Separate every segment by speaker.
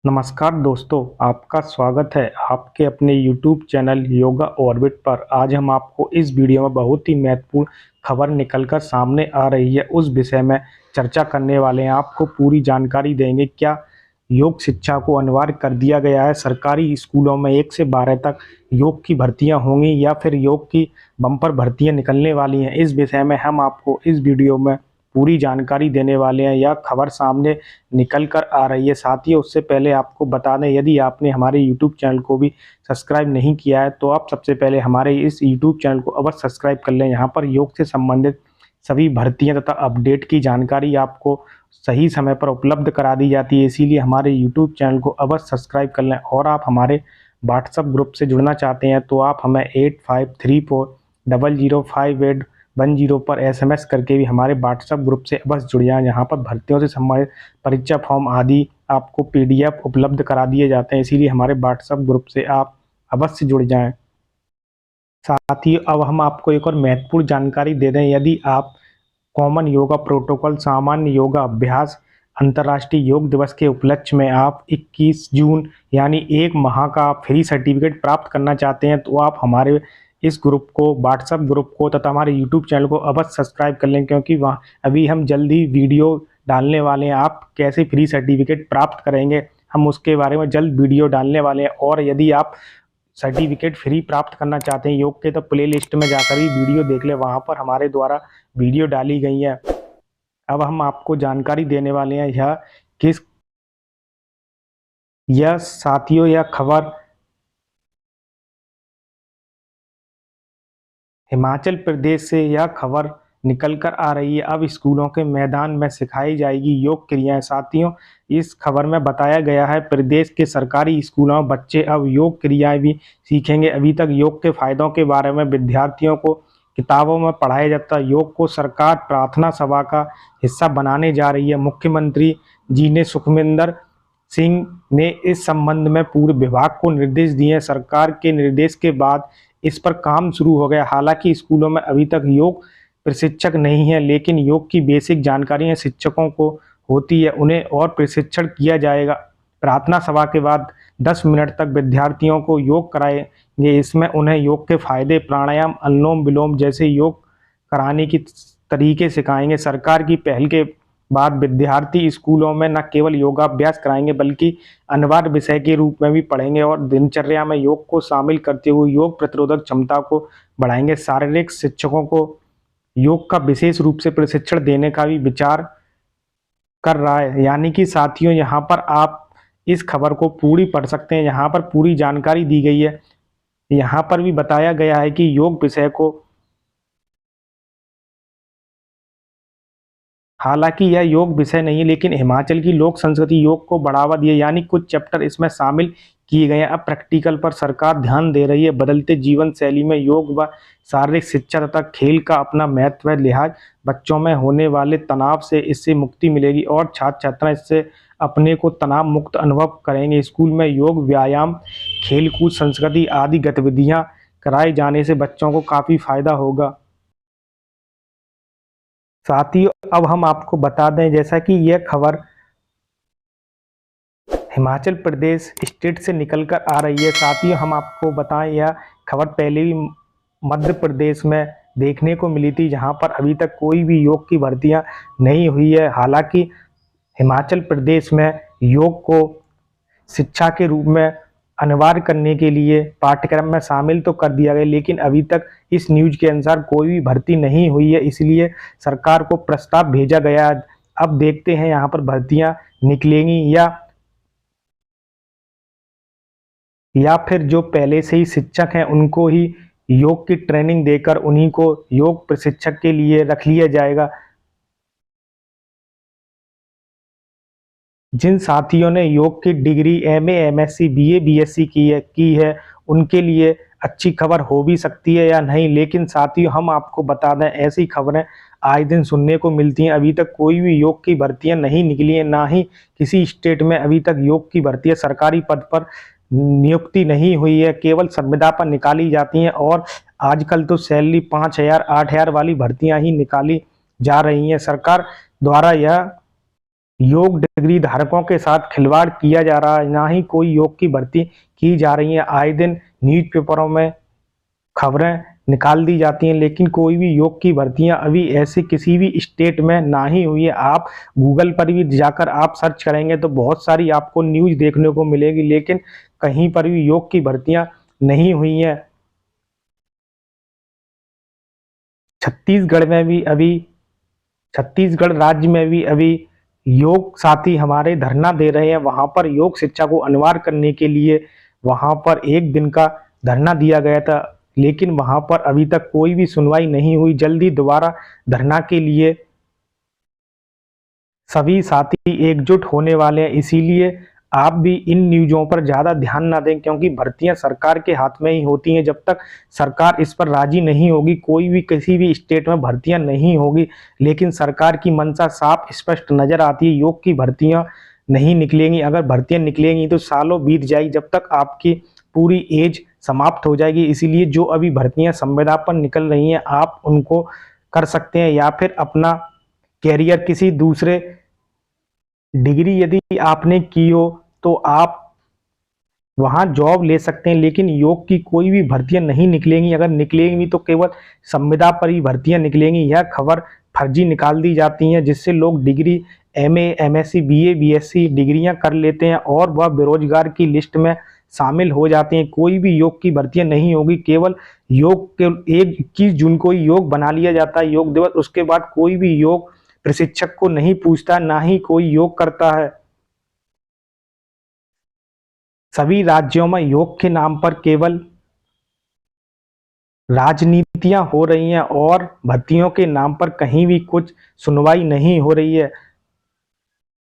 Speaker 1: नमस्कार दोस्तों, आपका स्वागत है आपके अपने YouTube चैनल योगा ऑर्बिट पर। आज हम आपको इस वीडियो में बहुत ही महत्वपूर्ण खबर निकलकर सामने आ रही है, उस विषय में चर्चा करने वाले हैं। आपको पूरी जानकारी देंगे। क्या योग शिक्षा को अनिवार्य कर दिया गया है? सरकारी स्कूलों में 1 से 12 तक योग की भर्तियां होंगी या फिर योग की बम्पर भर्तियां निकलने वाली हैं? इस विषय में हम आपको इस वीडियो में पूरी जानकारी देने वाले हैं। यह खबर सामने निकल कर आ रही है। साथियों, उससे पहले आपको बता दें, यदि आपने हमारे YouTube चैनल को भी सब्सक्राइब नहीं किया है तो आप सबसे पहले हमारे इस YouTube चैनल को अवश्य सब्सक्राइब कर लें। यहाँ पर योग से संबंधित सभी भर्तियां तथा अपडेट की जानकारी आपको सही समय पर उपलब्ध करा दी जाती है, इसीलिए हमारे YouTube चैनल को अवश्य सब्सक्राइब कर लें। और आप हमारे व्हाट्सएप ग्रुप से जुड़ना चाहते हैं तो आप हमें 8534005810 पर SMS करके भी हमारे व्हाट्सएप ग्रुप से अवश्य जुड़ जाएं। यहाँ पर भर्तियों से संबंधित परीक्षा फॉर्म आदि आपको PDF उपलब्ध करा दिए जाते हैं, इसीलिए हमारे व्हाट्सएप ग्रुप से आप अवश्य जुड़ जाएं। साथ ही अब हम आपको एक और महत्वपूर्ण जानकारी दे दें। यदि आप कॉमन योगा प्रोटोकॉल सामान्य योगा अभ्यास अंतर्राष्ट्रीय योग दिवस के उपलक्ष्य में आप 21 जून यानी 1 माह का फ्री सर्टिफिकेट प्राप्त करना चाहते हैं तो आप हमारे इस ग्रुप को, व्हाट्सएप ग्रुप को तथा हमारे यूट्यूब चैनल को अवश्य सब्सक्राइब कर लें, क्योंकि वहाँ अभी हम जल्दी वीडियो डालने वाले हैं। आप कैसे फ्री सर्टिफिकेट प्राप्त करेंगे, हम उसके बारे में जल्द वीडियो डालने वाले हैं। और यदि आप सर्टिफिकेट फ्री प्राप्त करना चाहते हैं योग के, तो प्ले लिस्ट में जाकर ही वीडियो देख लें, वहाँ पर हमारे द्वारा वीडियो डाली गई है। अब हम आपको जानकारी देने वाले हैं यह साथियों, यह खबर हिमाचल प्रदेश से यह खबर निकल कर आ रही है। अब स्कूलों के मैदान में सिखाई जाएगी योग क्रियाएं। साथियों, इस खबर में बताया गया है प्रदेश के सरकारी स्कूलों में बच्चे अब योग क्रियाएं भी सीखेंगे। अभी तक योग के फायदों के बारे में विद्यार्थियों को किताबों में पढ़ाया जाता है। योग को सरकार प्रार्थना सभा का हिस्सा बनाने जा रही है। मुख्यमंत्री जी ने सुखविंदर सिंह ने इस संबंध में पूरे विभाग को निर्देश दिए हैं। सरकार के निर्देश के बाद इस पर काम शुरू हो गया। हालांकि स्कूलों में अभी तक योग प्रशिक्षक नहीं है, लेकिन योग की बेसिक जानकारियां शिक्षकों को होती है, उन्हें और प्रशिक्षण किया जाएगा। प्रार्थना सभा के बाद 10 मिनट तक विद्यार्थियों को योग कराएंगे। इसमें उन्हें योग के फायदे, प्राणायाम, अनुलोम विलोम जैसे योग कराने की तरीके सिखाएंगे। सरकार की पहल के बाद विद्यार्थी स्कूलों में न केवल योगाभ्यास कराएंगे बल्कि अनिवार्य विषय के रूप में भी पढ़ेंगे और दिनचर्या में योग को शामिल करते हुए योग प्रतिरोधक क्षमता को बढ़ाएंगे। शारीरिक शिक्षकों को योग का विशेष रूप से प्रशिक्षण देने का भी विचार कर रहा है। यानी कि साथियों, यहाँ पर आप इस खबर को पूरी पढ़ सकते हैं। यहाँ पर पूरी जानकारी दी गई है। यहाँ पर भी बताया गया है कि योग विषय को, हालांकि यह योग विषय नहीं है, लेकिन हिमाचल की लोक संस्कृति योग को बढ़ावा दिए, यानी कुछ चैप्टर इसमें शामिल किए गए हैं। अब प्रैक्टिकल पर सरकार ध्यान दे रही है। बदलते जीवन शैली में योग व शारीरिक शिक्षा तथा खेल का अपना महत्व है। लिहाज बच्चों में होने वाले तनाव से इससे मुक्ति मिलेगी और छात्र छात्राएं इससे अपने को तनाव मुक्त अनुभव करेंगे। स्कूल में योग, व्यायाम, खेलकूद, संस्कृति आदि गतिविधियां कराए जाने से बच्चों को काफ़ी फायदा होगा। साथियों, अब हम आपको बता दें, जैसा कि यह खबर हिमाचल प्रदेश स्टेट से निकलकर आ रही है। साथियों, हम आपको बताएं, यह खबर पहले भी मध्य प्रदेश में देखने को मिली थी, जहां पर अभी तक कोई भी योग की भर्तियां नहीं हुई है। हालांकि हिमाचल प्रदेश में योग को शिक्षा के रूप में अनिवार्य करने के लिए पाठ्यक्रम में शामिल तो कर दिया गया, लेकिन अभी तक इस न्यूज के अनुसार कोई भी भर्ती नहीं हुई है, इसलिए सरकार को प्रस्ताव भेजा गया। अब देखते हैं यहाँ पर भर्तियां निकलेंगी या फिर जो पहले से ही शिक्षक हैं उनको ही योग की ट्रेनिंग देकर उन्हीं को योग प्रशिक्षक के लिए रख लिया जाएगा। जिन साथियों ने योग की degree MA, MSc, BA, BSc की है उनके लिए अच्छी खबर हो भी सकती है या नहीं, लेकिन साथियों हम आपको बता दें, ऐसी खबरें आए दिन सुनने को मिलती हैं। अभी तक कोई भी योग की भर्तियां नहीं निकली हैं, ना ही किसी स्टेट में अभी तक योग की भर्तियां सरकारी पद पर नियुक्ति नहीं हुई है, केवल संविदा पर निकाली जाती हैं। और आजकल तो सैलरी 5,000, 8,000 वाली भर्तियां ही निकाली जा रही हैं। सरकार द्वारा यह योग डिग्री धारकों के साथ खिलवाड़ किया जा रहा है, ना ही कोई योग की भर्ती की जा रही है। आए दिन न्यूज़पेपरों में खबरें निकाल दी जाती हैं, लेकिन कोई भी योग की भर्तियां अभी ऐसे किसी भी स्टेट में ना ही हुई है। आप गूगल पर भी जाकर आप सर्च करेंगे तो बहुत सारी आपको न्यूज़ देखने को मिलेगी, लेकिन कहीं पर भी योग की भर्तियां नहीं हुई हैं। छत्तीसगढ़ राज्य में भी अभी योग साथी हमारे धरना दे रहे हैं। वहां पर योग शिक्षा को अनिवार्य करने के लिए वहां पर एक दिन का धरना दिया गया था, लेकिन वहां पर अभी तक कोई भी सुनवाई नहीं हुई। जल्दी दोबारा धरना के लिए सभी साथी एकजुट होने वाले हैं, इसीलिए आप भी इन न्यूज़ों पर ज़्यादा ध्यान ना दें, क्योंकि भर्तियां सरकार के हाथ में ही होती हैं। जब तक सरकार इस पर राजी नहीं होगी, कोई भी किसी भी स्टेट में भर्तियां नहीं होगी। लेकिन सरकार की मंशा साफ स्पष्ट नजर आती है, योग की भर्तियां नहीं निकलेंगी। अगर भर्तियां निकलेंगी तो सालों बीत जाएगी, जब तक आपकी पूरी एज समाप्त हो जाएगी। इसीलिए जो अभी भर्तियां संविदा पर निकल रही हैं, आप उनको कर सकते हैं, या फिर अपना कैरियर किसी दूसरे डिग्री यदि आपने की हो तो आप वहां जॉब ले सकते हैं। लेकिन योग की कोई भी भर्तियां नहीं निकलेंगी। अगर निकलेंगी तो केवल संविदा पर ही भर्तियां निकलेंगी। यह खबर फर्जी निकाल दी जाती हैं, जिससे लोग degree MA, MSc, BA, BSc डिग्रियां कर लेते हैं और वह बेरोजगार की लिस्ट में शामिल हो जाते हैं। कोई भी योग की भर्तियां नहीं होगी। केवल योग के 21 जून को ही योग बना लिया जाता है, योग दिवस। उसके बाद कोई भी योग प्रशिक्षक को नहीं पूछता, ना ही कोई योग करता है। सभी राज्यों में योग के नाम पर केवल राजनीतियां हो रही हैं और भर्तियों के नाम पर कहीं भी कुछ सुनवाई नहीं हो रही है।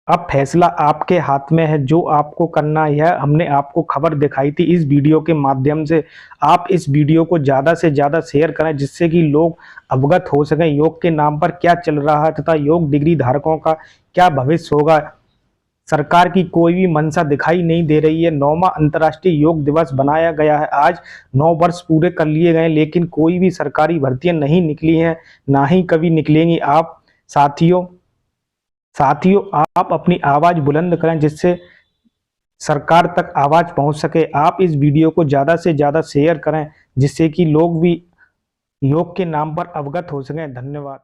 Speaker 1: अब फैसला आपके हाथ में है, जो आपको करना है। हमने आपको खबर दिखाई थी इस वीडियो के माध्यम से। आप इस वीडियो को ज़्यादा से ज़्यादा शेयर करें, जिससे कि लोग अवगत हो सकें योग के नाम पर क्या चल रहा है तथा योग डिग्री धारकों का क्या भविष्य होगा। सरकार की कोई भी मंशा दिखाई नहीं दे रही है। 9वां अंतर्राष्ट्रीय योग दिवस बनाया गया है, आज 9 वर्ष पूरे कर लिए गए, लेकिन कोई भी सरकारी भर्तियां नहीं निकली हैं, ना ही कभी निकलेंगी। आप साथियों आप अपनी आवाज बुलंद करें, जिससे सरकार तक आवाज पहुंच सके। आप इस वीडियो को ज़्यादा से ज़्यादा शेयर करें, जिससे कि लोग भी योग के नाम पर अवगत हो सकें। धन्यवाद।